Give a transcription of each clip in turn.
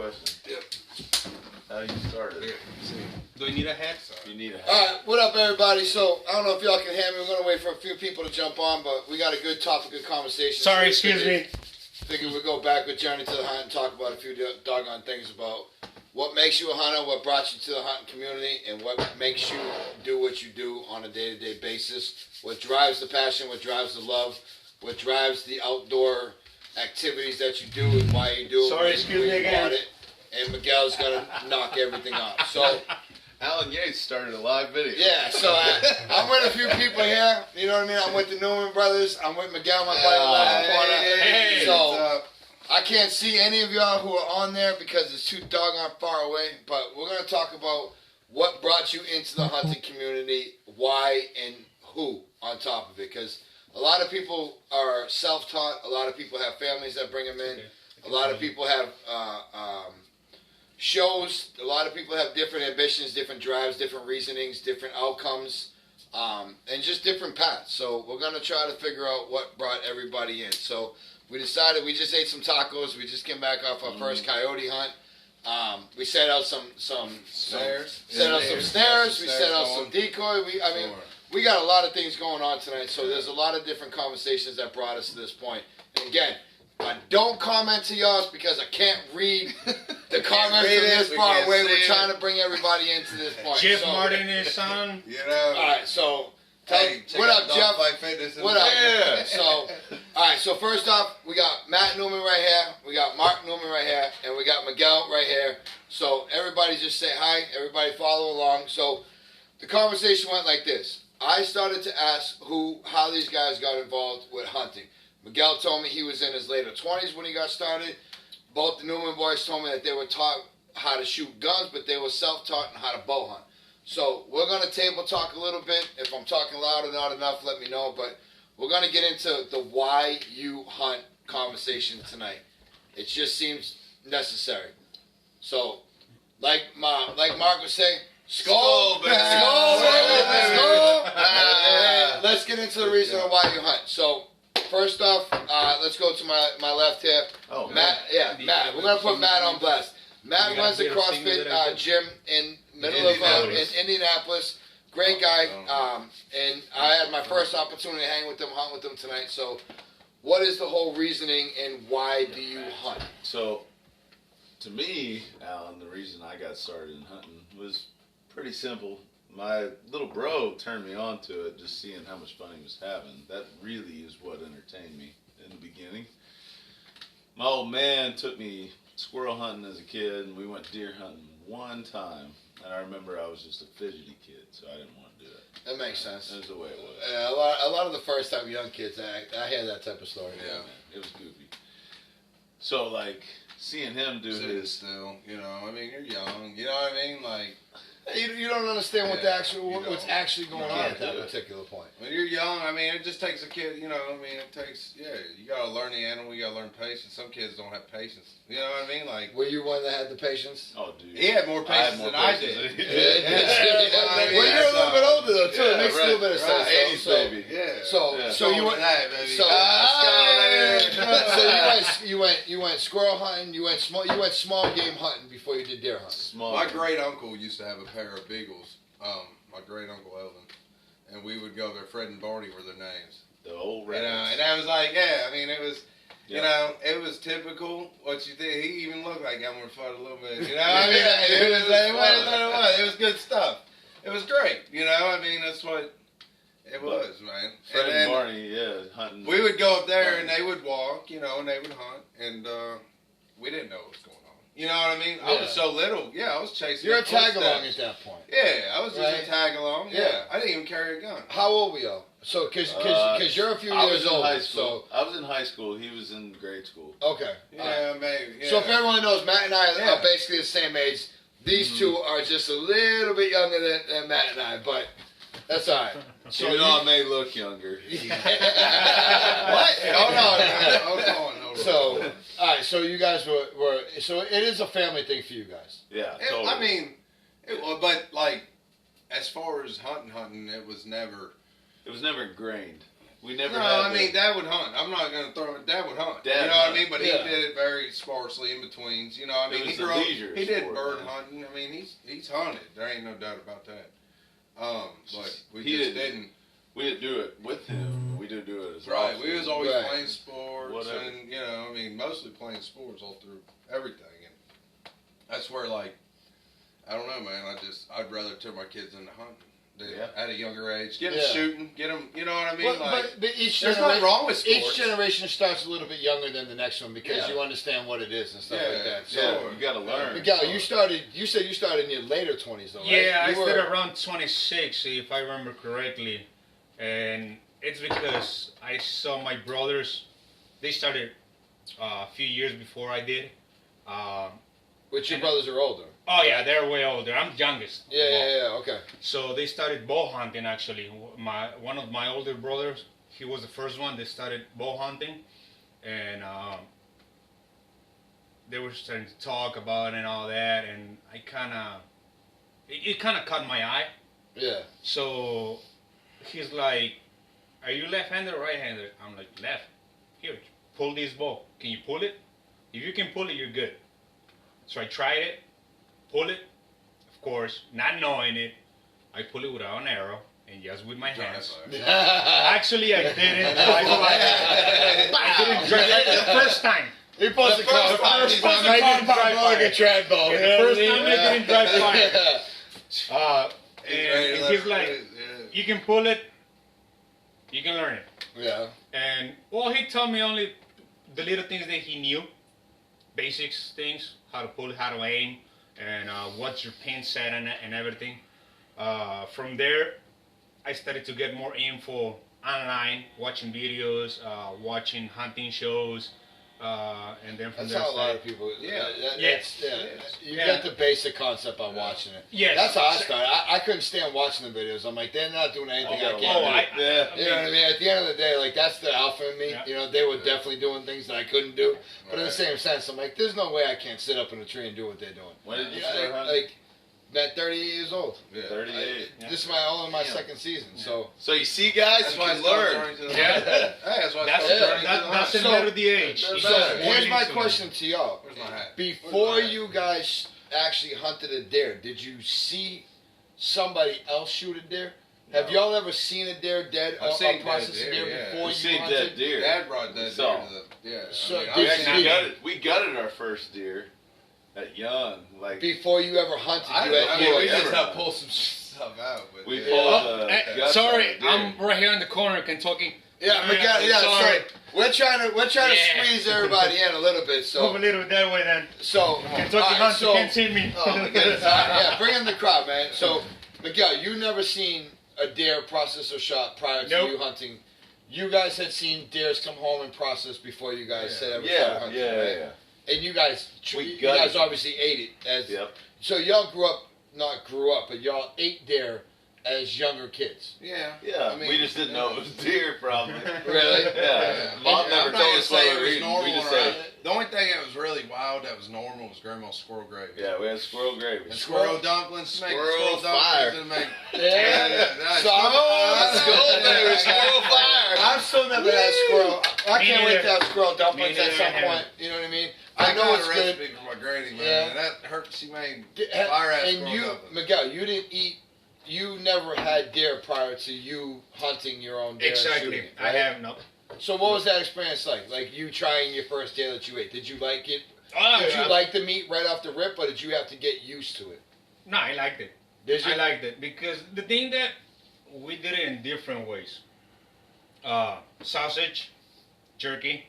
question. Yep. How you started? Yeah. Do we need a hat? You need a hat. All right, what up, everybody? So, I don't know if y'all can hear me. We're going to wait for a few people to jump on, but we got a good topic of conversation. Sorry, excuse me. Figured we'd go back with Journey to the Hunt and talk about a few doggone things about what makes you a hunter, what brought you to the hunting community, and what makes you do what you do on a day-to-day basis, what drives the passion, what drives the love, what drives the outdoor activities that you do and why you do it. Sorry, excuse me again. And Miguel's going to knock everything off. So, Alan Yates started a live video. yeah, so I'm with a few people here. You know what I mean? I'm with the Newman brothers. I'm with Miguel, my buddy, around the corner. Hey, So, I can't see any of y'all who are on there because it's too doggone far away. But we're going to talk about what brought you into the hunting community, why, and who on top of it. Because a lot of people are self-taught. A lot of people have families that bring them in. A lot of people have shows. A lot of people have different ambitions, different drives, different reasonings, different outcomes, and just different paths. So we're going to try to figure out what brought everybody in. So we decided, we just ate some tacos. We just came back off our first coyote hunt. We set out some Snares. Set out some snares. We set out some decoy. We got a lot of things going on tonight. So there's a lot of different conversations that brought us to this point. And again, I don't comment to y'all because I can't read the comments from this far away. We're trying to bring everybody into this point. Jeff Martin and his son. You know. All right, so Hey, what up, Jeff? What up? Yeah. So, all right. So first off, we got Matt Newman right here. We got Mark Newman right here, and we got Miguel right here. So everybody just say hi. Everybody follow along. So the conversation went like this. I started to ask how these guys got involved with hunting. Miguel told me he was in his later 20s when he got started. Both the Newman boys told me that they were taught how to shoot guns, but they were self-taught on how to bow hunt. So we're going to table talk a little bit. If I'm talking loud or not enough, let me know. But we're going to get into the why you hunt conversation tonight. It just seems necessary. So, like Mark was saying, Skull, baby. Skull, baby. Skull. And let's get into the reason why you hunt. So, first off, let's go to my left here. Oh, Matt. Yeah, Matt. We're gonna put Matt on blast. Matt runs a CrossFit gym in middle of Indianapolis. Great guy. And I had my first opportunity to hang with him, hunt with him tonight. So, what is the whole reasoning and why do you hunt? So, to me, Alan, the reason I got started in hunting was pretty simple. My little bro turned me on to it, just seeing how much fun he was having. That really is what entertained me in the beginning. My old man took me squirrel hunting as a kid, and we went deer hunting one time. And I remember I was just a fidgety kid, so I didn't want to do it. That makes sense. That's the way it was. Yeah, a lot of the first time young kids, I hear that type of story. Yeah, man, it was goofy. So, like, seeing him do his... Still, you know, I mean, you're young. You know what I mean? Like... You don't understand what's actually going on at that do it. particular point. When you're young, I mean, it just takes a kid, you know, I mean, it takes, you gotta learn the animal, you gotta learn patience. Some kids don't have patience. You know what I mean? Like, Were you one that had the patience? Oh, dude. he had more patience than I did. Well, you're a little bit older though too. It makes a little bit of sense. Right, 80s, So, baby. Yeah. so you went. that, baby. So, Ah, you went squirrel hunting. You went small game hunting before you did deer hunting. Small. My great uncle used to have a pair of beagles. My great uncle Eldon, and we would go there. Fred and Barney were their names. The old And, records. and I was like, I mean, it was, Yeah. you know, it was typical. What you think? He even looked like Elmer Fudd a little bit. You know, I mean, it was good stuff. It was great. You know, I mean, that's what it was, man. Fred And and then Barney, hunting. we would go up there, and they would walk, you know, and they would hunt, and we didn't know what was going on. You know what I mean? I was so little. Yeah, I was chasing. You're a tag along footsteps. at that point. Yeah, I was just Right? a tag along. Yeah, I didn't even carry a gun. How old were you? So, because you're a few I was years in old. high school. So, I was in high school. He was in grade school. okay. Yeah, maybe. Yeah. So if everyone knows, Matt and I Yeah. are basically the same age. These two are just a little bit younger than Matt and I, but that's all right. So I may look younger. What? Oh no. No. So, all right. So you guys were. So it is a family thing for you guys. Yeah, totally. I mean, but like, as far as hunting, it was never. it was never ingrained. We never. No, had I mean the- Dad would hunt. I'm not gonna throw it. Dad would hunt. Dad you know what I hunt. mean? But Yeah. he did it very sparsely in betweens. You know, I mean, It he was a grew up. leisure He did sport, bird man. hunting. I mean, he's hunted. There ain't no doubt about that. But we He just didn't. didn't. we didn't do it with him. We didn't do it as Right. often. We was always Right. playing sports, Whatever. and you know, I mean, mostly playing sports all through everything, and that's where like, I don't know, man. I'd rather turn my kids into hunting. Yeah. At a younger age, get them Yeah. shooting, get them. You know what I mean? Well, like, but each there's nothing generation, wrong with sports. each generation starts a little bit younger than the next one because Yeah. you understand what it is and stuff Yeah, like that. So, Yeah, Sure. you got to learn. Miguel, you said you started in your later 20s, though, right? Yeah, I You were- started around 26, if I remember correctly, and it's because I saw my brothers. They started a few years before I did. Which your brothers are older. Oh yeah, they're way older. I'm the youngest. of all. Yeah, okay. So they started bow hunting actually. One of my older brothers, he was the first one that started bow hunting, and they were starting to talk about it and all that, and it kind of caught my eye. Yeah. So he's like, "Are you left-handed or right-handed?" I'm like, "Left." Here, pull this bow. Can you pull it? If you can pull it, you're good. So I tried it, pull it. Of course, not knowing it, I pull it without an arrow and just with my hands. Actually, I didn't drive fire. I didn't drive it the first time. He pulls the car. first time I I didn't drive drive like a fire. trad bow. The first time I didn't drive fire. And he's like, "You can pull it, you can learn it." Yeah. And well, he told me only the little things that he knew, basics things, how to pull, how to aim, and what's your pin set and everything. From there, I started to get more info online, watching videos, watching hunting shows, and then from That's there, how a lot of people. Yeah. Yes. You Yeah. get the basic concept by watching it. Yes. That's how I started. I couldn't stand watching the videos. I'm like, they're not doing anything I can't do. Yeah. You know what I mean? At the end of the day, like that's the alpha in me. Yeah. You know, they were definitely doing things that I couldn't do. But in the same sense, I'm like, there's no way I can't sit up in a tree and do what they're doing. When did you Yeah, start hunting? like, at 38 years old. Yeah. 38. This is only my second season, so So you see, guys, That's you why can I started learn. turning to the Yeah. Hey, that's why I That's started turning to the that hunt. doesn't So- matter the age. They're It's so better. just here's wanting my to question to y'all. Where's my hat? Before you guys actually hunted a deer, did you see somebody else shoot a deer? Have No. y'all ever seen a deer dead I've or seen dead processed deer, deer yeah. before We you see hunted? dead deer. Dad brought that So- deer to the. Yeah. So I mean, did I you- actually We gutted our first deer at young. Like Before you ever hunted, I you had mean, deer. we just ever. have pulled some stuff out. But we yeah. pulled. Oh, guts sorry, out of deer. I'm right here in the corner, Kentucky. Yeah, Miguel, yeah. Sorry. So we're trying to Yeah. squeeze everybody in a little bit. Move a So little that way then. all Kentucky right, Hunts, you so- can't see me. Oh my goodness! Yeah, bring in the crowd, man. So Miguel, you never seen a deer processed or shot prior to Nope. you hunting. You guys had seen deers come home and processed before you guys said ever started Yeah, hunting, yeah, right? yeah. And you guys, We you gutted guys them. obviously ate it as. Yep. So y'all not grew up, but y'all ate deer as younger kids. Yeah. Yeah, I mean, we just didn't know it was deer, probably. Really? Yeah. Mom I'm never not told gonna us say what it we were was eating. normal. We just or said, anything. The only thing that was really wild that was normal was grandma's squirrel gravy. yeah, we had squirrel gravy. And squirrel dumplings, Squirrel dumplings fire. and make. Yeah. So Let's go, baby. Squirrel fire. I've still never had squirrel. I Me can't wait neither. to have squirrel dumplings Me at neither, some I point. haven't. You know what I mean? I I know got it's a good. recipe from my granny, man. Yeah. And that hurt. She made And fire ass and squirrel you, dumplings. Miguel, you didn't eat. You never had deer prior to you hunting your own deer. and Exactly. shooting it, I right? have no. So what was that experience like? Like you trying your first deer that you ate? Did you like it? Oh, Did you yeah. like the meat right off the rip, or did you have to get used to it? No, I liked it. Did you? I liked it because the thing that we did it in different ways. Sausage, jerky,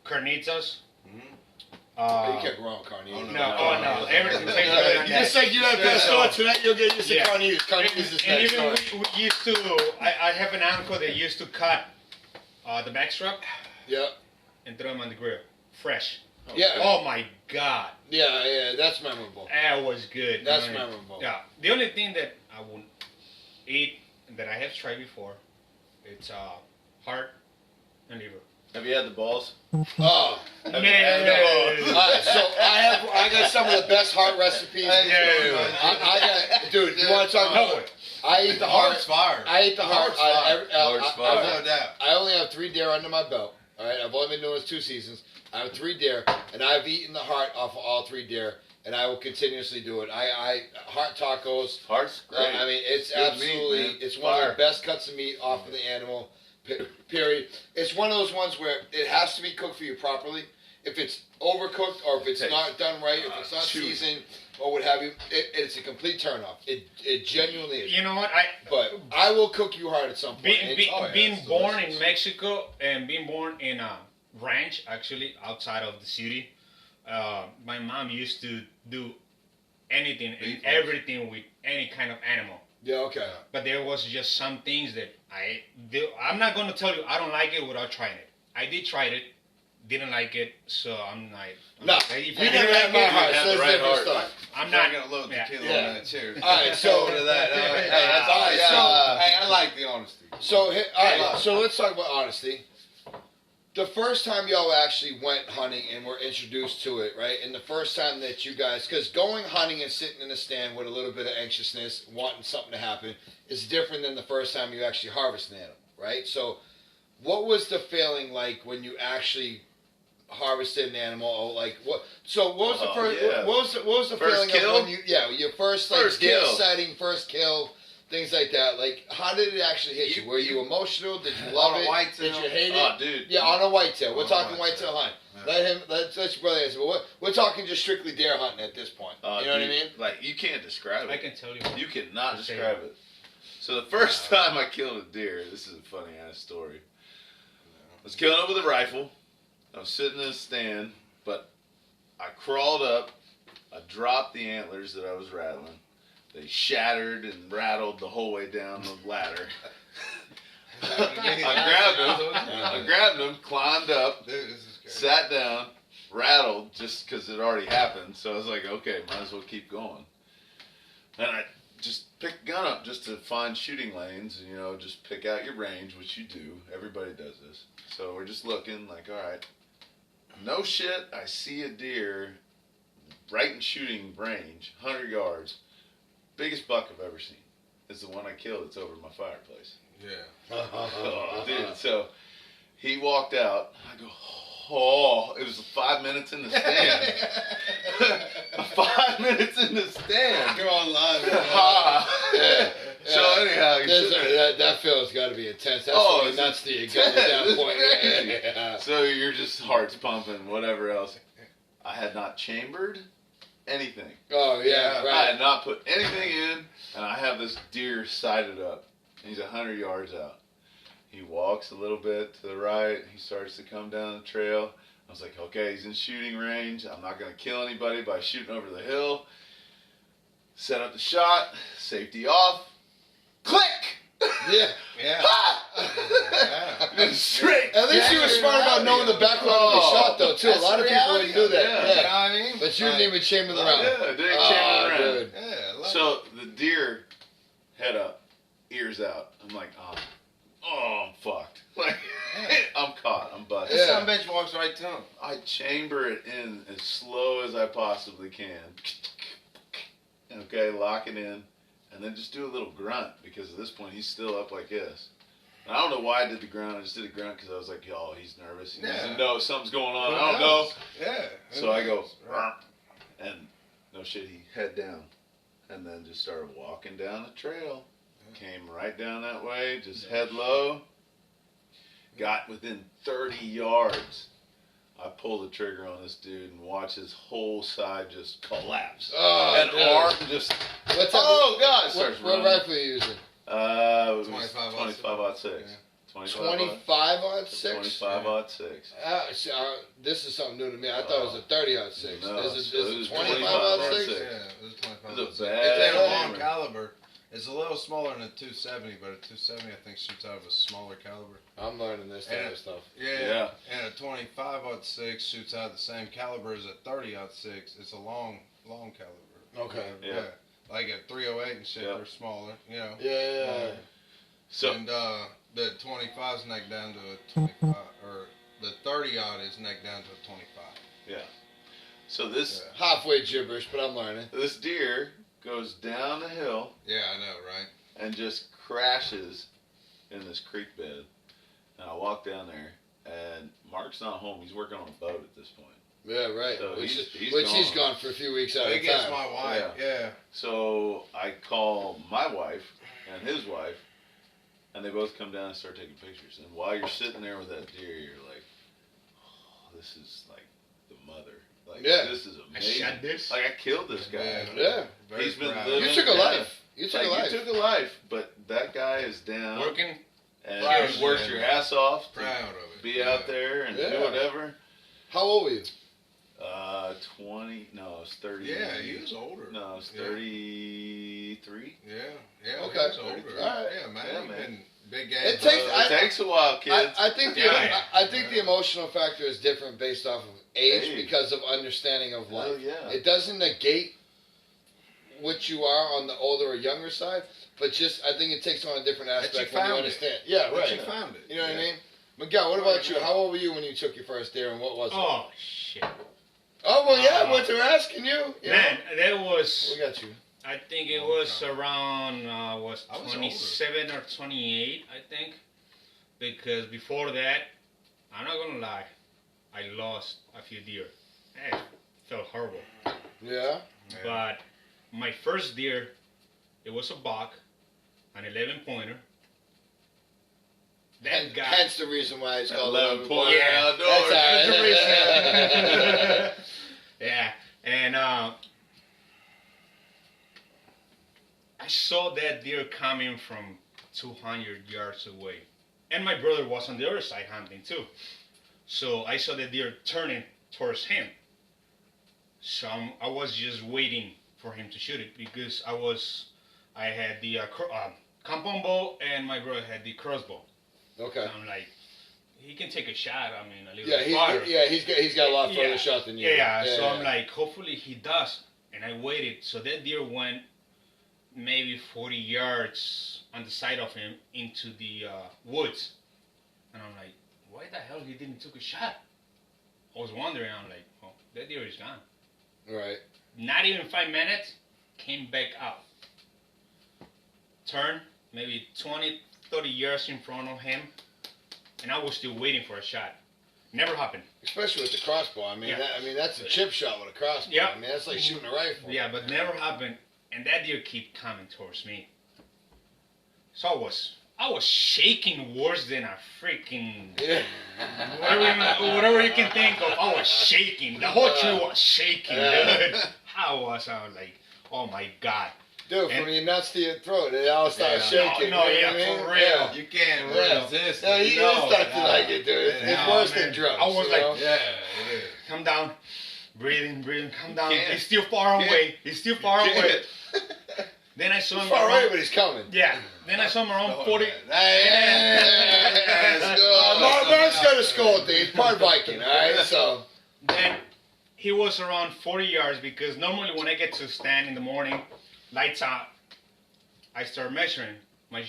carnitas. Mhm. you kept growing carnitas. Oh, No, everything tastes Yeah, better than you that. just like you have Yeah. that store tonight, you'll get used to Yeah. carnitas. Carnitas is And next even door. we used to. I have an uncle that used to cut the backstrap Yeah, and throw them on the grill, fresh. yeah, Oh my God, yeah. That's memorable. that was good. That's man. memorable. Yeah, the only thing that I won't eat that I have tried before, it's heart and liver. Have you had the balls? Oh, Have Man, you had the balls? all right. So I got some of the best heart recipes. Yeah. I got, dude. You want to talk No about? way. I eat the Heart's heart. fire. I eat the heart. Heart's fire. I- No doubt. I only have 3 deer under my belt. All right, I've only been doing this 2 seasons. I have 3 deer, and I've eaten the heart off of all 3 deer, and I will continuously do it. I heart tacos. Heart's great. I mean, it's Good meat, absolutely, man. it's one of Fire. the best cuts of meat off of the animal. Period. It's one of those ones where it has to be cooked for you properly. If it's overcooked or if it's Tastes- not done right, if it's not chewy. seasoned or what have you, it's a complete turnoff. It genuinely is. You know what? But I will cook you hard at some point. Being it's born delicious. in Mexico and being born in a ranch, actually outside of the city, my mom used to do anything and Beef. everything with any kind of animal. Yeah, okay. But there was just some things that I'm not going to tell you I don't like it without trying it. I did try it, didn't like it, so I'm like, No, if you I never didn't had like my it, heart, have so the it's right different heart. stuff. I'm not not gonna load yeah. tequila Yeah. on that. Cheers. All right, so- to that. Hey, that's all right. Hey, I like the honesty. So, all right, Hey, so let's talk about honesty. The first time y'all actually went hunting and were introduced to it, right? And the first time that you guys, because going hunting and sitting in a stand with a little bit of anxiousness, wanting something to happen, is different than the first time you actually harvest an animal, right? So, what was the feeling like when you actually harvested an animal? Or like what? So, what was the Oh, first? yeah. What was the First feeling kill? of when you? Yeah, your first like First deer kill. sighting, first kill. Things like that. Like, how did it actually hit you? Were you emotional? Did you love On a it? whitetail? Did you hate it? Oh, dude. Yeah, on a whitetail. We're On a talking whitetail. whitetail hunt. Yeah. Let your brother answer. But we're talking just strictly deer hunting at this point. You know what I Dude, mean? Like, you can't describe I it. can tell you. You cannot Just say describe it. So the first time I killed a deer, this is a funny ass story. I was killing it with a rifle. I was sitting in a stand, but I crawled up. I dropped the antlers that I was rattling. They shattered and rattled the whole way down the ladder. I grabbed them, climbed up, Dude, this is crazy. sat down, rattled just because it already happened. So I was like, okay, might as well keep going. And I just picked the gun up just to find shooting lanes, and, you know, just pick out your range, which you do. Everybody does this. So we're just looking like, all right, no shit, I see a deer right in shooting range, 100 yards. Biggest buck I've ever seen. It's the one I killed that's over my fireplace. Yeah. Oh, dude, so he walked out. I go, oh, it was 5 minutes in the stand. 5 minutes in the stand. Go online. Ah. Yeah. So anyhow, you There's sit there. that feel's got to be intense. That's Oh, really it's nuts to you go at that it's point. crazy. Yeah. So you're just heart's pumping, whatever else. I had not chambered anything. Oh yeah, I right. had not put anything in, and I have this deer sighted up. He's 100 yards out. He walks a little bit to the right. He starts to come down the trail. I was like, okay, he's in shooting range. I'm not going to kill anybody by shooting over the hill. Set up the shot. Safety off. Click! Yeah. Yeah. Ha! Yeah. Straight. At least you were smart about knowing the background of the shot, though, too. A That's lot of the people reality wouldn't do of it, that. yeah. You know Yeah. what I mean? But you didn't even chamber the round. Yeah, didn't Oh, chamber around. dude. Yeah, I love So the deer, head up, ears out. I'm like, oh, I'm fucked. Like, I'm caught. I'm it. busted. This Yeah. son of a bitch walks right to him. I chamber it in as slow as I possibly can. Okay, lock it in, and then just do a little grunt because at this point he's still up like this. And I don't know why I did the grunt. I just did a grunt because I was like, "Yo, he's nervous. He doesn't Yeah. know something's going on. Who I don't know." knows? Yeah. who So I go, knows? Right. and no shit, he head down, and then just started walking down the trail. Came right down that way, just head low. Got within 30 yards. I pulled the trigger on this dude and watched his whole side just collapse. Oh, and dude. arm just, What's oh God, What, starts what running. rifle are you using? It was 25 25-06. Yeah. 25 on 6? 25-06. This is something new to me. I thought it was a 30 on 6. No, is so it it was 25 25 on on 6? 6. Yeah, it was 25. It's a It's bad a long hammer. caliber. It's a little smaller than a 270, but a 270 I think shoots out of a smaller caliber. I'm learning this type Yeah. of stuff. Yeah. And a 25-06 shoots out the same caliber as a 30-06. It's a long caliber. Okay. Yeah. Like a 308 and shit, Yeah. they're smaller, you know. Yeah. So, And the 25's neck down to a 25, or the 30-odd is neck down to a 25. so this Halfway gibberish, but I'm learning. this deer goes down the hill, Yeah, I know, right? and just crashes in this creek bed. And I walk down there, and Mark's not home. He's working on a boat at this point. Yeah, right. So Which he's he's gone for a few weeks at I a think it's time. my wife. Yeah. So I call my wife and his wife, and they both come down and start taking pictures. And while you're sitting there with that deer, you're like, oh, this is like the mother. Like, Yeah. this is I amazing. shot this. Like, I killed this guy. Yeah. Very He's been proud. living. You took a Yeah. life. You took a life. You took a life, but that guy is down. Working. And Proud you worked of your him. ass off to Proud of it. be out there and Yeah. do whatever. How old were you? 20, no, I was 30. Yeah, he was older. No, I was Yeah. 33. Yeah. Okay. He was older. All right. Yeah, man. Yeah, He's man. been big game. It takes- It takes a while, kids. I think the Yeah. I think the emotional factor is different based off of age Age. because of understanding of life. Oh, yeah. It doesn't negate what you are on the older or younger side, but just I think it takes on a different That you aspect when you found it. understand. Yeah, But right. you found it. You know what I Yeah. mean? Miguel, what about you? How old were you when you took your first deer, and what was it? Oh shit, Oh well, yeah. What they're asking you? You man, know? that was. We got you. I think it Long was time. around was I was 27 or 28, I think, because before that, I'm not gonna lie, I lost a few deer. It felt horrible. Yeah. Yeah. But my first deer, it was a buck, an 11 pointer. That And guy. hence the reason why it's called 11 11 pointer Yeah. outdoors. That's That's the all reason. Yeah, and I saw that deer coming from 200 yards away, and my brother was on the other side hunting too. So I saw the deer turning towards him. So I was just waiting for him to shoot it because I had the compound bow and my brother had the crossbow. Okay. So I'm like, he can take a shot. I mean, a little Yeah, farther. he's got a lot further Yeah. shot than you. Yeah. So I'm like, hopefully he does. And I waited. So that deer went maybe 40 yards on the side of him into the woods. And I'm like, why the hell he didn't take a shot? I was wondering. I'm like, oh, that deer is gone. Right. Not even 5 minutes, came back out. Turned maybe 20, 30 yards in front of him. And I was still waiting for a shot. Never happened. Especially with the crossbow. I mean, Yeah. that's a chip shot with a crossbow. Yeah. I mean, that's like shooting a rifle. Yeah, but never happened. And that deer keep coming towards me. So I was shaking worse than a freaking Yeah. whatever you can think of. I was shaking. The whole tree was shaking, Yeah. dude. I was like, oh my god. Dude, from And- your nuts to your throat, it all starts Yeah. shaking. No, you know yeah, what I mean? for real. Yeah. You can't Yeah. resist Yeah, it. you No, start to no. like it, dude. It's Yeah, worse man. than drugs. I was you like, know? Yeah, it is. Come down. Breathing, come down. can't. He's still far away. He's still far away. Then I saw him He's far away, around. but he's coming. Yeah. Then I saw him around 40. Let's go. Mark's got a skull thing. He's part Viking, all right? So, Then he was around 40 yards because normally when I get to stand in the morning, lights out, I start measuring my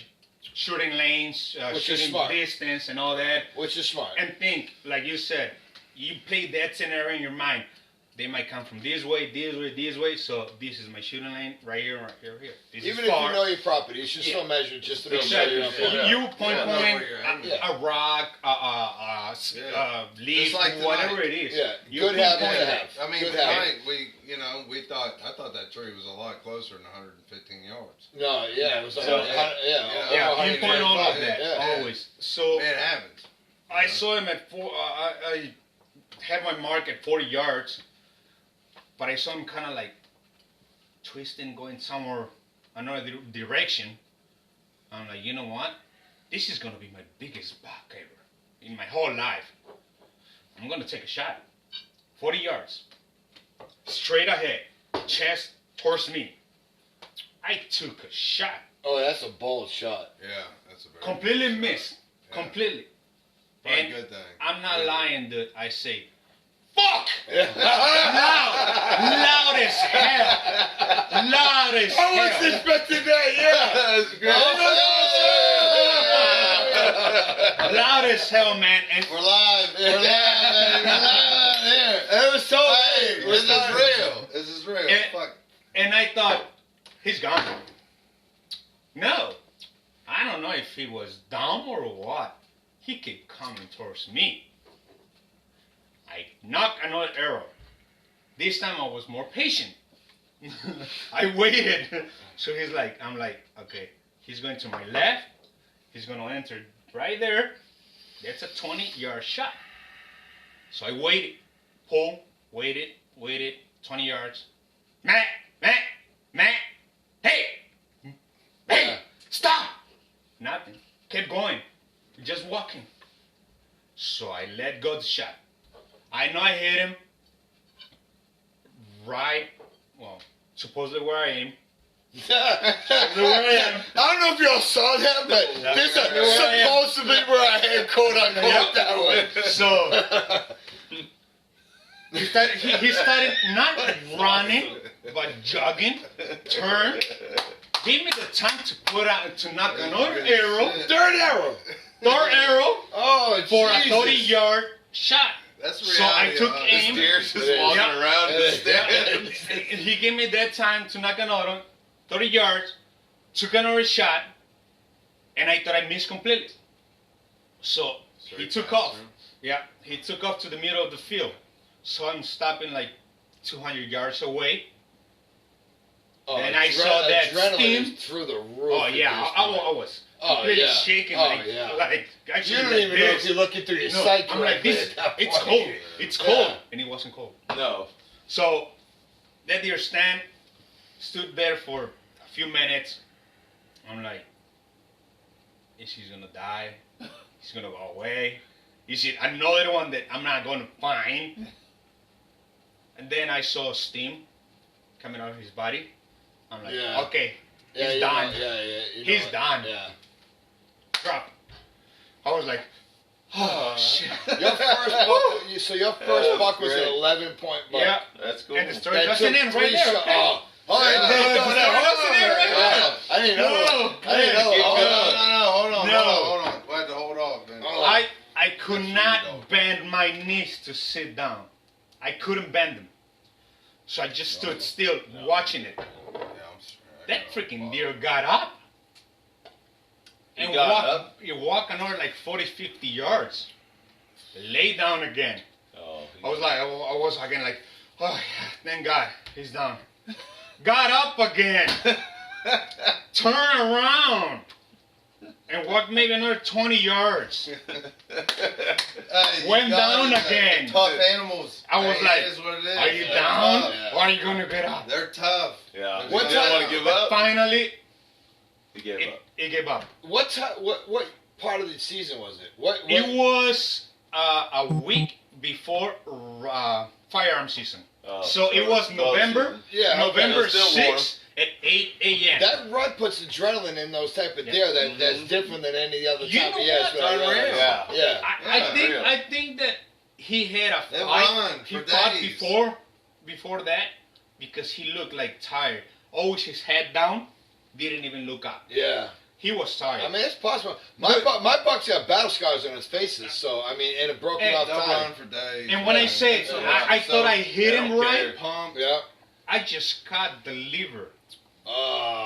shooting lanes, Which is shooting smart. distance, and all that, which is smart. and think like you said. You play that scenario in your mind. They might come from this way, this way, this way. So this is my shooting lane right here, right here, here. This Even is if far. you know your property, you should Yeah. still measure just to make Exactly. sure you're Yeah. on You point Yeah. point Know where you're at. Yeah. a rock, Yeah. leaf, Just like tonight. whatever it is. Yeah, You good pinpoint habit to it. have. I mean, Good tonight I thought that tree was a lot closer than 115 yards. No, yeah, it was a So- hundred- Yeah. Yeah, over pinpoint all of 125, that yeah. always. So It happens. I saw him at I had my mark at 40 yards, but I saw him kind of like twisting, going somewhere another direction. I'm like, you know what? This is gonna be my biggest buck ever in my whole life. I'm gonna take a shot. 40 yards, straight ahead, chest towards me. I took a shot. Oh, that's a bold shot. Yeah, that's a very Completely good missed. Yeah. Completely. Probably And a good thing. I'm not Yeah. lying, dude. I say, fuck! Yeah. Loud as hell. Loud as I hell. wasn't expecting that, yeah. That's great. Loud as hell, man. And We're live. We're live, man. We're live there. It was so Hey, late. this is real. This is real. And- Fuck. and I thought, he's gone. No. I don't know if he was dumb or what. He kept coming towards me. I knocked another arrow. This time I was more patient. I waited. So I'm like, okay, he's going to my left. He's going to enter right there. That's a 20-yard shot. So I waited. Pull, waited, 20 yards. Matt, hey, stop. Nothing. Kept going. Just walking. So I let go the shot. I know I hit him right, well, supposedly where I am. I don't know if y'all saw that, but No. this is Yeah. supposed to be where I am, quote unquote, Yep. that way. So he started not running, but jogging, turn, gave me the time to knock another arrow, Third arrow. Oh, for a Jesus. 30-yard shot. That's So I reality. took huh? aim. The deer's just Yeah. walking Yeah. around the Yeah. stand. He gave me that time to knock another 30 yards, took another shot, and I thought I missed completely. So he took off. Yeah, he took off to the middle of the field. So I'm stopping like 200 yards away. Oh, Then I saw that adrenaline steam. is through the roof. Oh at yeah, this I point. was Oh, completely yeah. shaking, Oh, like yeah. actually You don't like even know this. if you're looking through your No, psyche. I'm like right there this. at that It's point. cold. It's cold, Yeah. and it wasn't cold. No. So that deer stand, stood there for a few minutes. I'm like, is he gonna die? He's gonna go away. Is it another one that I'm not gonna find? And then I saw steam coming out of his body. I'm like, Yeah. okay, Yeah, he's you done. know, yeah. You He's know it. done. Yeah. Drop. I was like, oh shit. Your first buck, your first buck was great. an 11-point buck. Yeah. That's cool. And the story That doesn't took end 3 right there. shots. Okay? Oh, I Yeah. didn't know that. The story doesn't end right there. I didn't know that. No. I didn't know Keep that. going. Hold on. No. We had to hold off, man. Oh. I could That's not really dope. bend my knees to sit down. I couldn't bend them. So I just stood still watching it. Yeah, I'm sorry. That freaking deer got up. He And got walked, up? He walked another like 40, 50 yards. Lay down again. Oh, I was again like, oh yeah, thank God, he's down. Got up again. Turn around. And walked maybe another 20 yards. Hey, you Went got down it. again. Tough animals. I was Hey, like, it is what it is. Are you They're down? tough. Or are you gonna get up? They're tough. Yeah. What He didn't time- want to give But up. finally, He gave up. it gave up. What part of the season was it? What It was a week before firearm season. Oh, So it was November. Yeah, November okay. It's still warm. 6th at 8 a.m. That rut puts adrenaline in those type of deer that's different than any other You time know of year. what? so I Unreal. realize- Yeah. Yeah. Yeah, I think that he had a They fight. won He for fought days. before that because he looked like tired. Always his head down, didn't even look up. Yeah. He was tired. I mean, it's possible. My buck's got battle scars on his faces, so I mean, and a broken Hey, off They'll tie. run for days. and when I man. say So, I thought I hit they him don't right, care. Pump. Yeah. I just cut the liver.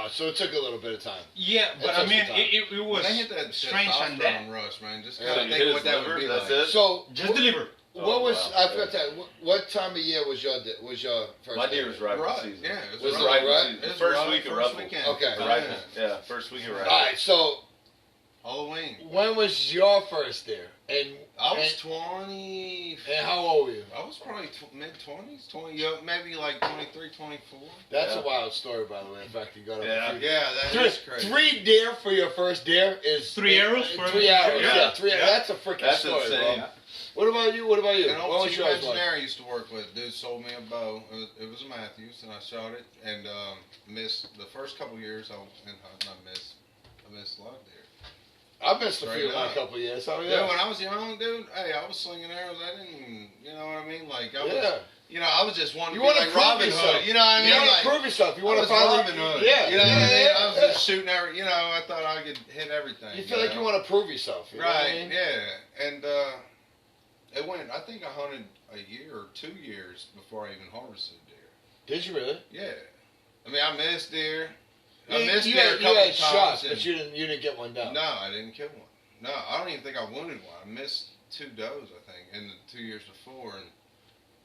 So it took a little bit of time. Yeah, but That I took mean, some time. it was When they hit that strange on that. testosterone rush, man. Just Yeah, kind you of hit think what his that liver, would be that's like. it? So Just the liver. what was wow. I forgot that? What time of year was your first? My day? deer was right Right, season. yeah, it was Was right. right Right? season. It was First right, week of first Ruffle. weekend. Okay. Right. Yeah. Yeah, first week of All Ruffle. right. So Halloween. when was your first deer? And I was and, 20. and how old were you? I was probably mid-20s, 20, maybe like 23, 24. That's Yeah. a wild story, by the way. In fact, you got up Yeah. a few. Yeah, that is crazy. Three deer for your first deer is 3 arrows for 3 arrows. yeah. Yeah, 3. Yeah. That's a freaking That's story, insane. bro. What about you? What about you? An What old was chief yours like? engineer I used to work with, dude sold me a bow. It was a Matthews, and I shot it and missed the first couple years. I missed a lot of deer. I missed a Straight few in a up. couple of years. So Dude, yeah. when I was young, dude, hey, I was slinging arrows. I didn't, you know what I mean? Like I was, Yeah. I was just wanting You to be wanna like prove Robin yourself. Hood. You know what I mean? You want Like, to prove yourself. You I want was to finally. Robin Hood. Yeah. You know what I mean? I was yeah. just shooting every. I thought I could hit everything. You feel like you want to prove yourself. You know what I Right, mean? yeah. And it went, I think I hunted a year or 2 years before I even harvested deer. Did you really? Yeah. I mean, I missed deer. I missed you there had, a couple you had times. shots, and- but you didn't get one down. No, I didn't kill one. No, I don't even think I wounded one. I missed 2 does, I think, in the 2 years before, and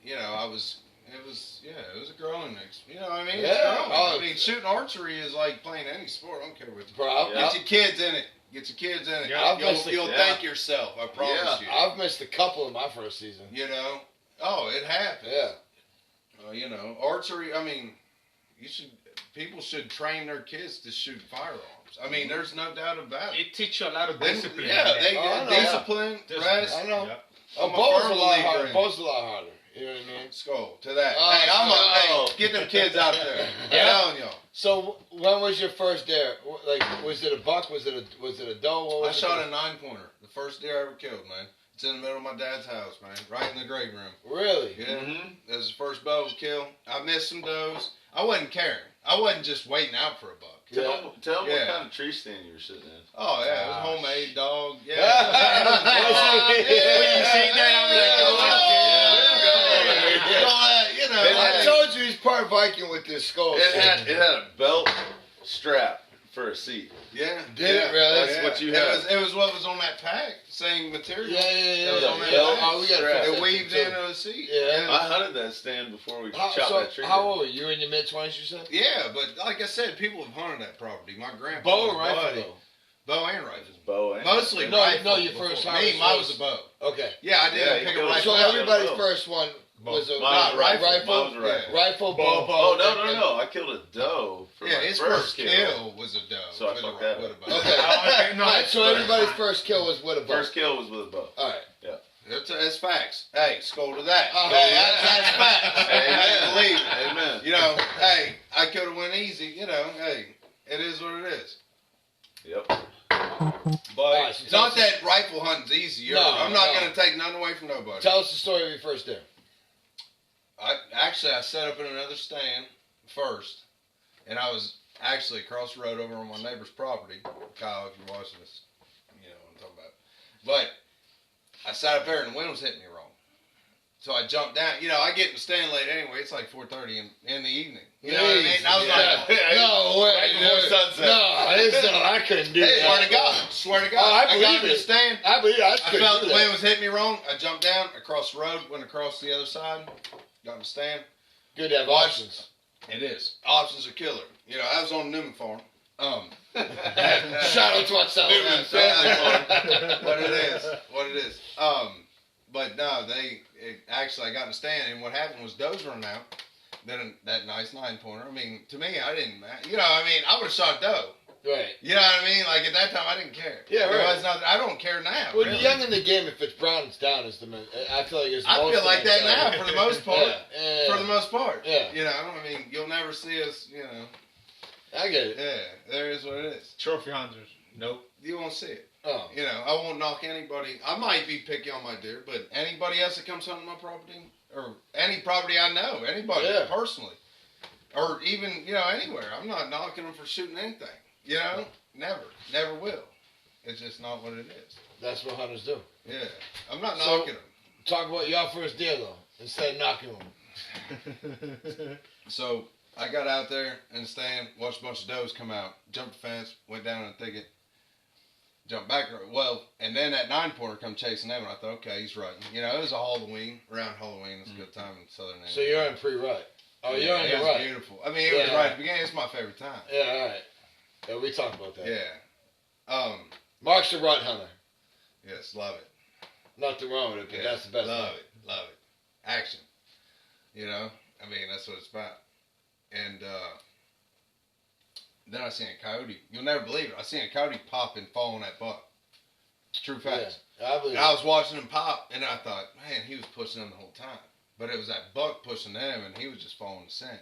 you know, it was a growing mix. You know what I mean? It's Yeah. growing. Oh, I mean, shooting archery is like playing any sport. I don't care what. Bro, I've, Yeah. Get your kids in it. Get your kids in it. Yeah. You'll Yeah. thank yourself. I promise you. I've missed a couple in my first season. You know? Oh, it happens. Yeah. You know, archery. I mean, people should train their kids to shoot firearms. I mean, there's no doubt about it. It teaches you a lot of Then- discipline. yeah, man. they Oh, I know. discipline, rest. I know. Yeah. Oh, I'm a bow's firm a lot believer harder. in- Bow's a lot harder. You know what I mean? Skull to that. Oh, Hey, get them kids out there. Yeah. I'm telling y'all. So when was your first deer? Like, was it a buck? Was it a doe? What I was shot it? a 9-pointer. The first deer I ever killed, man. It's in the middle of my dad's house, man. Right in the grave room. Really? Yeah. Mm-hmm. That was the first bow kill. I missed some does. I wasn't caring. I wasn't just waiting out for a buck. Yeah. Tell them Yeah. what kind of tree stand you were sitting in. Oh, yeah. It was Gosh. homemade dog. Yeah. When you say that, I'm like, You know, I told you he's part Viking with this skull. It had a belt strap for a seat. yeah. Did it really? That's what you It had. was, it was what was on that pack. Same material. Yeah. It was on that Yeah. pack. Oh, we got Strap. It weaved into a seat. Yeah. I hunted that stand before we chopped So that tree. how down. old were you? You were in your mid-20s, you said? Yeah, but like I said, people have hunted that property. My grandpa Bow was or rifle buddy. though? Bow and rifle. Bow and Mostly No, rifle. no, your first before. harvest Me, mine was- was a bow. Okay. Yeah, I Yeah, didn't you pick a go- rifle. So Yeah. everybody's Bow. first one was a Mine was rifle. Mine was a rifle. rifle, bow, Bow. Oh bow. no! I killed a doe for Yeah, my his first first kill was a doe. So I with fucked a, that with up. a bow. Okay. Okay, no, All right, so it's- everybody's first kill was with a bow. First kill was with a bow. All right. That's facts. Hey, skull to that. Oh, Hey, yeah. that's facts. Hey, Amen. believe it. Amen. You know, hey, I could have went easy. You know, hey, it is what it is. Yep. But right, so it's tell not us- that rifle hunting's easy. No, I'm not no. going to take nothing away from nobody. Tell us the story of your first deer. I set up in another stand first, and I was actually across the road over on my neighbor's property. Kyle, if you're watching this, you know what I'm talking about. But I sat up there and the wind was hitting me wrong. So I jumped down. You know, I get in the stand late anyway. It's like 4:30 in the evening. You know what I mean? And I was like, No way. Right before dude. sunset. No, I couldn't do hey, that. swear to God. Swear to God. Oh, I got believe in the it. stand. I believe I I couldn't felt do the that. wind was hitting me wrong. I jumped down across the road, went across the other side, got in the stand. Good to have Watch. options. It is. Options are killer. You know, I was on the Newman farm. Shout out to myself. Newman family farm. What it is. But no, actually I got in the stand, and what happened was does run out. Then that nice 9-pointer. I mean, to me, I didn't. You know, I mean, I would have shot doe. Right. You know what I mean? Like at that time, I didn't care. Yeah, You know, right. it's not, I don't care now. Well, really. you're young in the game. If it's brown, it's down. Is the I feel like it's. I most feel of like the that time. now for the most part. Yeah. For the most part. Yeah. You know, I mean, you'll never see us. You know. I get it. Yeah. There is what it is. Trophy hunters. Nope. You won't see it. Oh. You know, I won't knock anybody. I might be picky on my deer, but anybody else that comes hunting my property, or any property I know, anybody Yeah. personally, or even anywhere, I'm not knocking them for shooting anything. You know, never will. It's just not what it is. That's what hunters do. Yeah, I'm not So- knocking them. Talk about your first deer though, instead of knocking them. So I got out there in the stand, watched a bunch of does come out, jumped the fence, went down in the thicket, jumped back. Well, and then that 9-pointer come chasing them, and I thought, okay, he's right. You know, it was a Halloween, around Halloween. It's a good time in Southern So Indiana. you're in pre-rut. Oh, Yeah, you're in it the was rut. beautiful. I mean, it was Yeah. right at the beginning. It's my favorite time. Yeah, all right. Yeah, we talked about that. Yeah. Mark's a rut hunter. Yes, love it. Nothing wrong with it, but Yeah, that's the best. Love one. it. Love it. Action. You know, I mean, that's what it's about. And then I seen a coyote. You'll never believe it. I seen a coyote pop and fall on that buck. True facts. Yeah, I believe And I it. was watching him pop, and I thought, man, he was pushing them the whole time. But it was that buck pushing them, and he was just following the scent.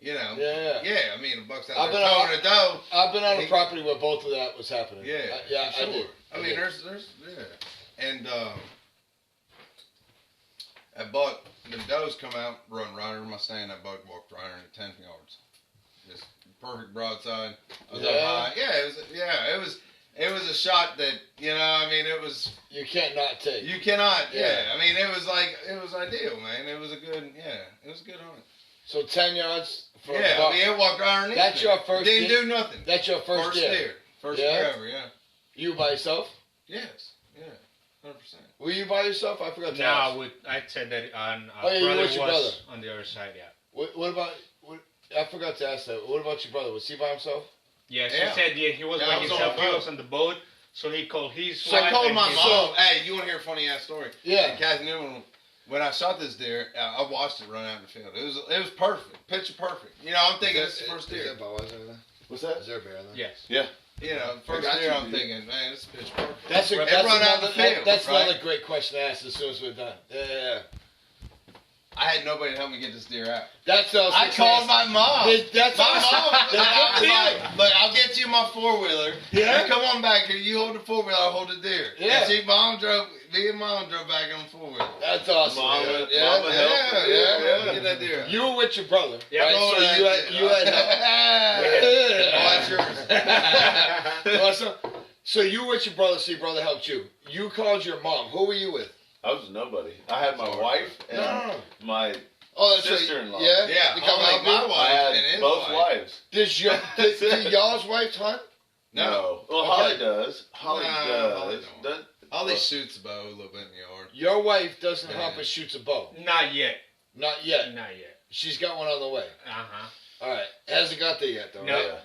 You know? Yeah. Yeah, I mean, the buck's out I've there been towing a doe. I've been on a He- property where both of that was happening. Yeah, Yeah, for I sure. did. I I mean, did. there's, and that buck, the does come out, run right over my stand. That buck walked right under 10 yards, just perfect broadside. I was up Yeah. high. It was a shot that I mean, it was. You can't not take. You cannot. Yeah. Yeah. I mean, it was ideal, man. It was a good. Yeah, it was a good hunt. So 10 yards for a Yeah, buck. I mean, it walked right underneath. That's me. your first Didn't deer? do nothing. That's your first deer. deer. First Yeah? deer ever. Yeah. You by yourself? Yes. Yeah. 100%. Were you by yourself? I forgot to No, ask. I said that on Oh, yeah, you brother with your brother. was on the other side. Yeah. What about? I forgot to ask that. What about your brother? Was he by himself? Yes, Yeah. he said he was Yeah, by I was on himself. the He boat. was on the boat, so he called his So So I wife called and my his- mom. Hey, you want to hear a funny ass story? Yeah. And Kathy Newman, when I shot this deer, I watched it run out in the field. It was perfect, picture perfect. You know, I'm thinking this is the first deer. What's that? Is there a bear there? Yes. You know, first got deer. you, I'm dude. thinking, man, this is picture perfect. That's It run out another, the field, that's right? another great question to ask as soon as we're done. Yeah. I had nobody to help me get this deer out. That's what I called my mom. That's My awesome. mom, That's I was good like, look, I'll get you my 4-wheeler. Yeah? You come on back here. You hold the 4-wheeler, I'll hold the deer. Yeah. And me and mom drove back on the 4-wheeler. That's awesome. Mama- man. Mama helped. Yeah. Get that deer out. You were with your brother, Yeah. right? Oh, So that you had, deer. you had Oh, that's yours. awesome. So you were with your brother, so your brother helped you. You called your mom. Who were you with? I was nobody. I had my wife and No. my. Oh, that's Sister-in-law. right. Yeah. Yeah, You come like help my you? wife I had and his both wife. wives. Did y'all's wife hunt? No. Well, Okay. Holly does. Holly No, does. Holly don't. Does- Holly shoots a bow a little bit in the yard. Your wife doesn't Yeah. hunt but shoots a bow. Not yet. Not yet. Not yet. She's got one on the way. Uh huh. All right. Hasn't got there yet, though. No. Right?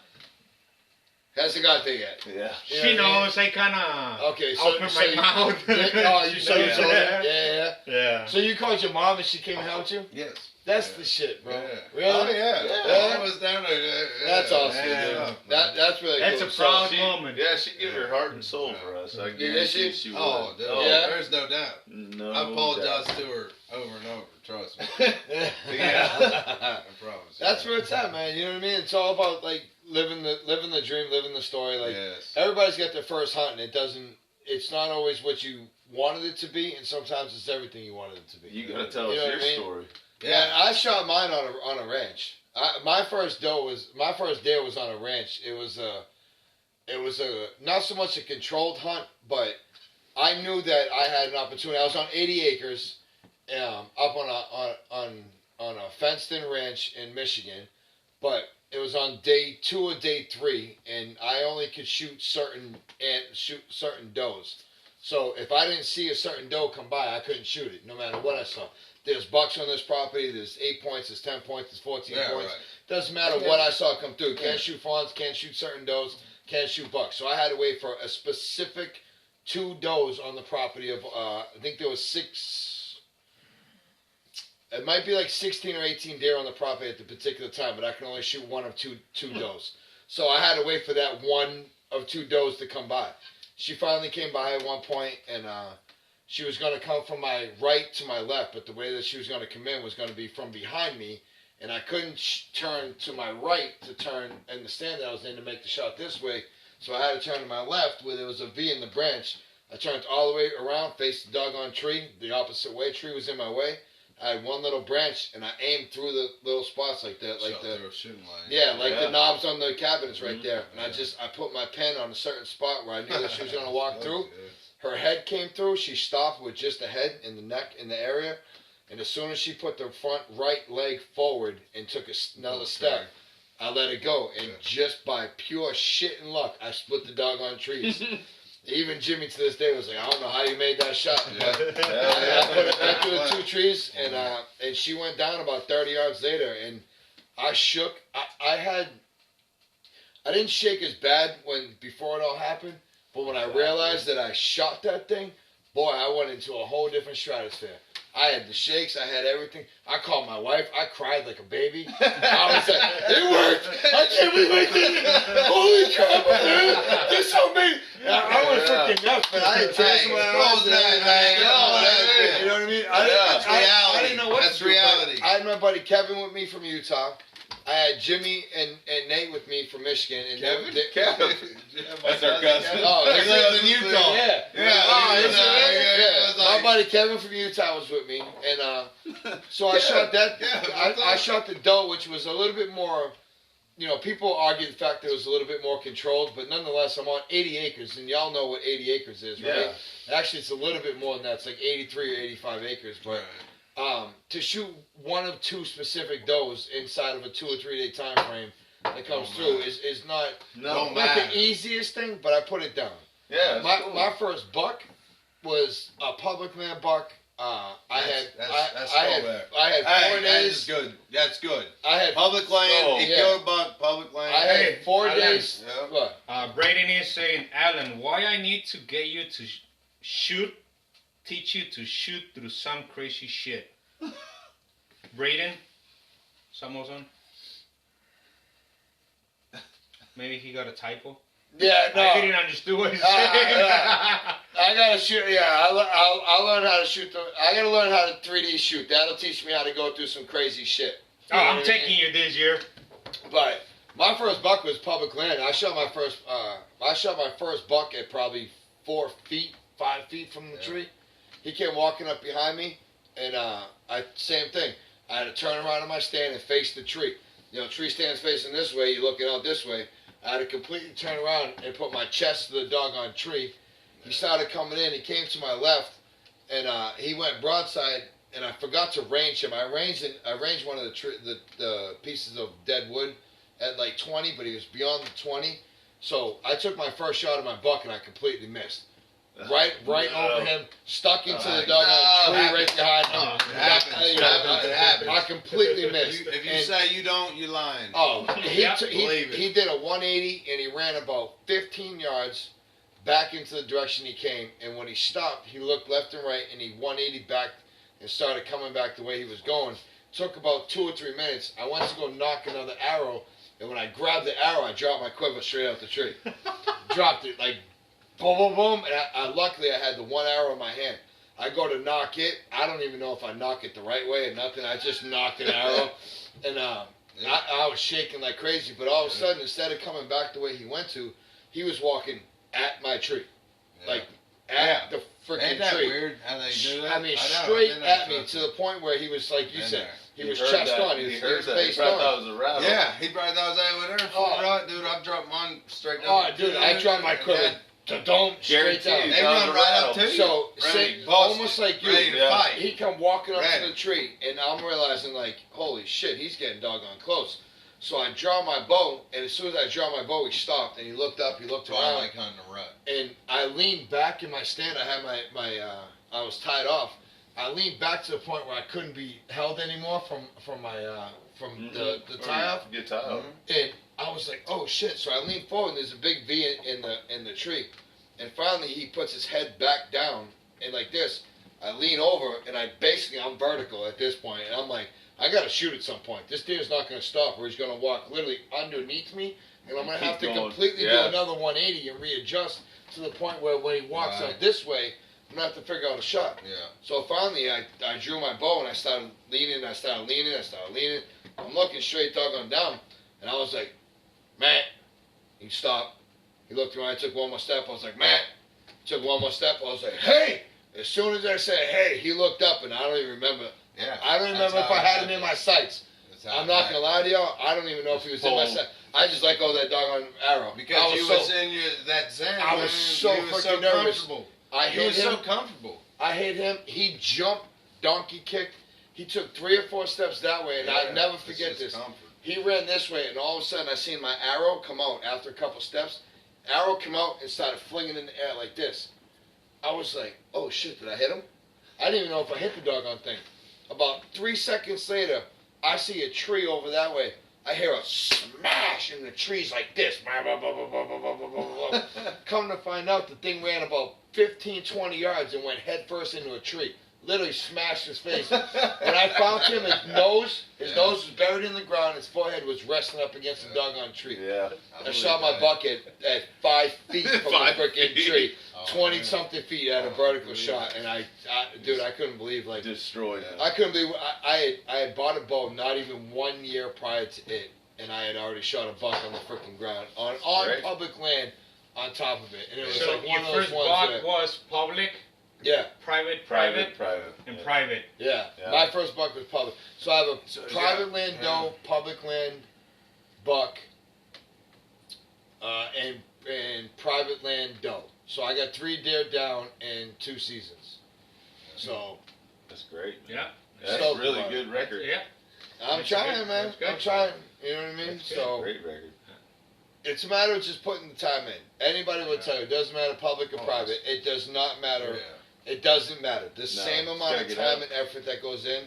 Hasn't got there yet. Yeah. You know She what I mean? knows. I kind of Okay, so, open so my you, mouth. oh, you so you Yeah. told her? Yeah. Yeah. So you called your mom and she came and helped you? Yes. That's Yeah. the shit, bro. Yeah. Really? Oh, yeah. Yeah. I was down there. Yeah. That's awesome, Yeah. dude. That's really That's cool. a proud She- moment. Yeah, she gave her heart and soul for us. I Did guarantee she? she would. Oh, dude. Yeah. There's no doubt. No. I apologize to her over and over. Trust me. I promise. That's where it's at, man. You know what I mean? It's all about like living the dream, living the story. Like yes. everybody's got their first hunt, and it's not always what you wanted it to be, and sometimes it's everything you wanted it to be. You gotta tell You know us what your I mean? story. Yeah, I shot mine on a ranch. My first deer was on a ranch. It was a not so much a controlled hunt, but I knew that I had an opportunity. I was on 80 acres, up on a fenced-in ranch in Michigan, but it was on day 2 or day 3, and I only could shoot certain does. So if I didn't see a certain doe come by, I couldn't shoot it, no matter what I saw. There's bucks on this property. There's 8 points. There's 10 points. There's 14 Yeah, points. right. Doesn't matter Okay. what I saw come through. Can't Yeah. shoot fawns. Can't shoot certain does. Can't shoot bucks. So I had to wait for a specific 2 does on the property of. I think there was 6. It might be like 16 or 18 deer on the property at the particular time, but I can only shoot one of two does. So I had to wait for that one of 2 does to come by. She finally came by at one point, and she was going to come from my right to my left, but the way that she was going to come in was going to be from behind me, and I couldn't turn to my right to turn in the stand that I was in to make the shot this way, so I had to turn to my left where there was a V in the branch. I turned all the way around, faced the doggone tree, the opposite way. Tree was in my way. I had one little branch, and I aimed through the little spots like that, like Shot the through a shooting line. yeah, like Yeah. the knobs on the cabinets right Mhm. there. And I put my pen on a certain spot where I knew that she was going to walk through. Yeah. Her head came through. She stopped with just the head and the neck in the area. And as soon as she put the front right leg forward and took another Okay. step, I let it go. And Yeah. just by pure shit and luck, I split the doggone trees. Even Jimmy to this day was like, I don't know how you made that shot. Yeah. But I put it back through the 2 trees, and she went down about 30 yards later, and I shook. I didn't shake as bad before it all happened, but when I realized that I shot that thing, boy, I went into a whole different stratosphere. I had the shakes, I had everything. I called my wife, I cried like a baby. I was like, it worked! I can't believe I did it! Holy crap, man! This so amazing! I was freaking nuts, man. I had tears in my eyes. Close that, man. You know what I mean? That's I reality. didn't know what That's to do, but reality. I had my buddy Kevin with me from Utah. I had Jimmy and Nate with me from Michigan. And Kevin? That's our cousin. Oh, He lives in Utah. Yeah. Yeah, Oh, he is was, it really? yeah, Yeah. it was My like- buddy Kevin from Utah was with me, and so I Yeah, shot that. yeah, I shot the doe, which was a little bit more. You know, people argue the fact that it was a little bit more controlled, but nonetheless, I'm on 80 acres, and y'all know what 80 acres is, right? Yeah. Actually, it's a little bit more than that. It's like 83 or 85 acres, but To shoot one of two specific does inside of a 2 or 3 day time frame that comes through is not No, not the easiest thing, but I put it down. Yeah, it's My cool. my first buck was a public land buck. I had That's I had Hey, 4 that days. is good. That's good. I had Public land. Oh, he yeah. killed a buck. Public land. I had Hey, 4 Alan. days. Yeah. What? Braden is saying, Alan, why I need to get you to teach you to shoot through some crazy shit. Braden, Samuelson. Maybe he got a typo. Yeah, no. I didn't understand what he said. I gotta shoot. Yeah, I'll learn how to shoot. I gotta learn how to 3D shoot. That'll teach me how to go through some crazy shit. Oh, I'm taking you this year. But my first buck was public land. I shot my first buck at probably 4 feet, 5 feet from the tree. He came walking up behind me, and same thing. I had to turn around in my stand and face the tree. You know, tree stand's facing this way. You're looking out this way. I had to completely turn around and put my chest to the doggone tree. He started coming in. He came to my left, and he went broadside. And I forgot to range him. I ranged one of the pieces of dead wood at like 20, but he was beyond the 20. So I took my first shot of my buck, and I completely missed. Right over him, stuck into the doggone tree right behind him. It happens. I completely missed. If you And- say you don't, you're lying. Oh, Yep, believe it. he did a 180 and he ran about 15 yards back into the direction he came. And when he stopped, he looked left and right and he 180 back and started coming back the way he was going. Took about 2 or 3 minutes. I went to go knock another arrow, and when I grabbed the arrow, I dropped my quiver straight out the tree. Dropped it like boom, boom, boom, and I luckily I had the one arrow in my hand. I go to knock it. I don't even know if I knock it the right way or nothing. I just knocked an arrow, and I was shaking like crazy. But all of a sudden, instead of coming back the way he went to, he was walking at my tree, like at the freaking Ain't that tree. weird how they do that? I mean, know, straight I've been at there. me to the point where he was like you Been said, there. he was heard chest that. on, he He was heard that. He face probably thought on. it was a rabbit. Yeah, he probably thought I was there. Oh. Right, dude, I've dropped mine straight down. Oh, dude, I dropped my quiver. Dome straight down. Guaranteed. They run right up to you. So, Ready, say, busted, almost like you. ready to Yeah. fight. He come walking up Ready. to the tree, and I'm realizing like, holy shit, he's getting doggone close. So I draw my bow, and as soon as I draw my bow, he stopped, and he looked up, he looked That's why I around, like hunting the rut. and I leaned back in my stand. I had I was tied off. I leaned back to the point where I couldn't be held anymore from the tie off. Get tied off. And I was like, oh shit. So I leaned forward and there's a big V in the tree. And finally he puts his head back down and like this. I lean over and I'm vertical at this point. And I'm like, I gotta shoot at some point. This deer's not gonna stop or he's gonna walk literally underneath me. And I'm gonna have to Keep going. completely do Yeah. another 180 and readjust to the point where when he walks Right. out this way, I'm gonna have to figure out a shot. Yeah. So finally, I drew my bow and I started leaning. I'm looking straight doggone down, and I was like, Matt. He stopped. He looked around. I took one more step. I was like, Matt. Took one more step. I was like, hey. As soon as I said hey, he looked up, and I don't even remember. Yeah. I don't remember if I had him in my sights. I'm not gonna lie to y'all. I don't even know if he was in my Boom. sights. I just let go of that doggone arrow Because I you was in that zen. I was man. so You was freaking nervous. comfortable. I You hit was him. so comfortable. I hit him. He jumped, donkey kicked. He took 3 or 4 steps that way, and Yeah, I'll never it's forget just this. comfort. He ran this way, and all of a sudden I seen my arrow come out after a couple steps. Arrow come out and started flinging in the air like this. I was like, oh shit, did I hit him? I didn't even know if I hit the doggone thing. About 3 seconds later, I see a tree over that way. I hear a smash, and the tree's like this. Come to find out, the thing ran about 15, 20 yards and went head first into a tree. Literally smashed his face. When I found him, his nose was buried in the ground. His forehead was resting up against the doggone tree. Yeah. I shot my buck at 5 feet from 5 the freaking feet. tree. Oh, 20 man. something feet at a vertical shot. And dude, I couldn't believe, like, Destroyed him. I couldn't believe, I had bought a bow not even 1 year prior to it. And I had already shot a buck on the freaking ground. On Right. public land on top of it. And it was So like one your of those first ones buck where, was public, yeah. private, Private. and Yeah. private. Yeah, Yeah. my first buck was public. So I have a So, private yeah, land yeah. doe, public land buck, and private land doe. So I got 3 deer down in 2 seasons. So That's great. Yeah. That's stoked a really about good record. Yeah. I'm That's trying, good. man. That's good. I'm trying. You know what I mean? That's good. So Great record. it's a matter of just putting the time in. Anybody will tell you, it doesn't matter public or private. It does not matter. It doesn't matter. The same it's amount gotta of get time out. and effort that goes in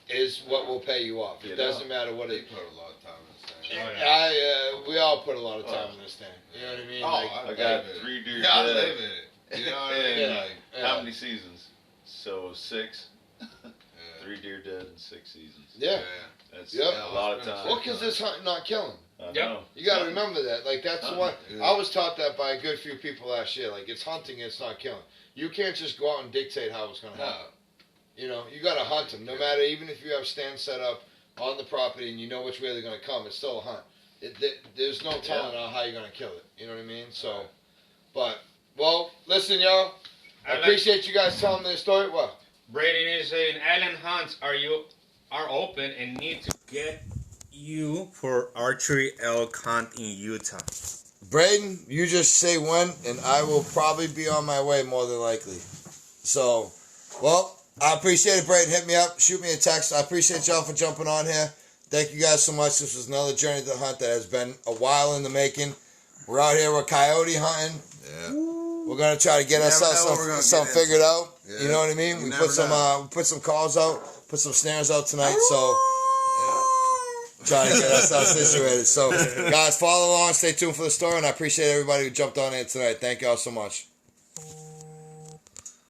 is what will pay you off. It Get doesn't out. matter what They it. put a lot of time in this thing. Oh, yeah. We all put a lot of time in this thing. You know what I mean? Oh, I got live it. 3 deer Yeah, I dead. live in it. You know what I mean? Yeah. Like, How many seasons? So 6. yeah. 3 deer dead in 6 seasons. Yeah. That's Yep. a lot of time. Well, because it's hunting, not killing. I Yep. know. You got to remember that. Like that's the Hunting. one. Yeah. I was taught that by a good few people last year. Like it's hunting, it's not killing. You can't just go out and dictate how it's going to happen. No. You know, you got to hunt them. No matter, even if you have stands set up on the property and you know which way they're going to come, it's still a hunt. There's no telling how you're going to kill it. You know what I mean? So, but well, listen, y'all. I appreciate you guys telling me the story. What? Braden is saying, Allen hunts are open and need to get you for archery elk hunt in Utah. Braden, you just say when, and I will probably be on my way more than likely. So, well, I appreciate it, Braden. Hit me up, shoot me a text. I appreciate y'all for jumping on here. Thank you guys so much. This was another journey to the hunt that has been a while in the making. We're out here, we're coyote hunting. Yeah. We're gonna try to get ourselves something figured out. Yeah. You know what I mean? You We never put some know. we put some calls out, put some snares out tonight. So. Trying to get ourselves situated. So, guys, follow along, stay tuned for the story, and I appreciate everybody who jumped on in tonight. Thank y'all so much.